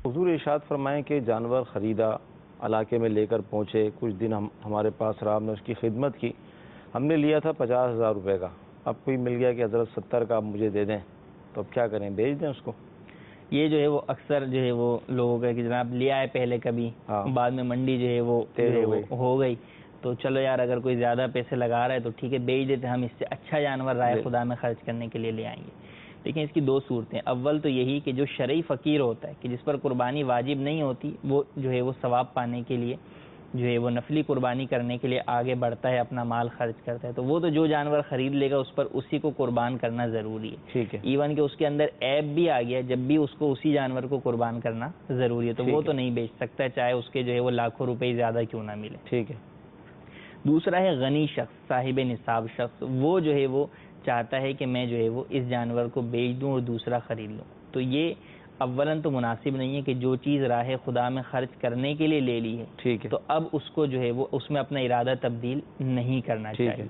حضور ارشاد فرمائیں کہ جانور خریدا، علاقے میں لے کر پہنچے، کچھ دن ہمارے پاس رہا، ہم نے اس کی خدمت کی، ہم نے لیا تھا 50,000 روپے کا، اب کوئی مل گیا کہ حضرت 70 کا آپ مجھے دے دیں، تو اب کیا کریں؟ بیچ دیں اس کو؟ یہ جو ہے وہ اکثر جو ہے وہ لوگوں کا کہ جناب لیا ہے پہلے کبھی، بعد میں منڈی جو ہے وہ ہو گئی، تو چلو یار اگر کوئی زیادہ پیسے لگا رہا ہے تو ٹھیک ہے بیچ دیتے، ہم اس سے اچھا جانور رائے خدا میں خرچ کرنے کے لیے لے آئیں گے۔ لیکن اس کی دو صورتیں، اول تو یہی کہ جو شرعی فقیر ہوتا ہے کہ جس پر قربانی واجب نہیں ہوتی، وہ جو ہے وہ ثواب پانے کے لیے جو ہے وہ نفلی قربانی کرنے کے لیے آگے بڑھتا ہے، اپنا مال خرچ کرتا ہے، تو وہ تو جو جانور خرید لے گا اس پر اسی کو قربان کرنا ضروری ہے۔ ٹھیک ہے، ایون کہ اس کے اندر عیب بھی آ گیا، جب بھی اس کو اسی جانور کو قربان کرنا ضروری ہے، تو وہ تو نہیں بیچ سکتا، چاہے اس کے جو ہے وہ لاکھوں روپے زیادہ کیوں نہ ملے۔ ٹھیک ہے۔ دوسرا ہے غنی شخص، صاحب نصاب شخص، وہ جو ہے وہ چاہتا ہے کہ میں جو ہے وہ اس جانور کو بیچ دوں اور دوسرا خرید لوں، تو یہ اولاً تو مناسب نہیں ہے کہ جو چیز راہ خدا میں خرچ کرنے کے لیے لے لی ہے، ٹھیک ہے، تو اب اس کو جو ہے وہ اس میں اپنا ارادہ تبدیل نہیں کرنا چاہیے۔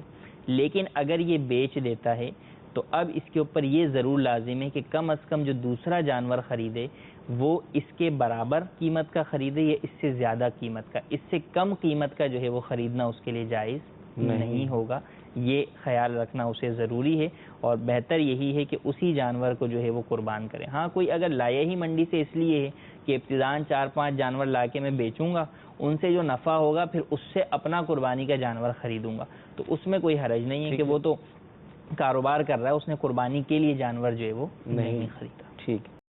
لیکن اگر یہ بیچ دیتا ہے تو اب اس کے اوپر یہ ضرور لازم ہے کہ کم از کم جو دوسرا جانور خریدے وہ اس کے برابر قیمت کا خریدے یا اس سے زیادہ قیمت کا، اس سے کم قیمت کا جو ہے وہ خریدنا اس کے لیے جائز نہیں ہوگا، یہ خیال رکھنا اسے ضروری ہے، اور بہتر یہی ہے کہ اسی جانور کو جو ہے وہ قربان کرے۔ ہاں کوئی اگر لایا ہی منڈی سے اس لیے ہے کہ ابتداً 4-5 جانور لا کے میں بیچوں گا، ان سے جو نفع ہوگا پھر اس سے اپنا قربانی کا جانور خریدوں گا، تو اس میں کوئی حرج نہیں ہے کہ وہ تو کاروبار کر رہا ہے، اس نے قربانی کے لیے جانور جو ہے وہ نہیں خریدا۔ ٹھیک ہے۔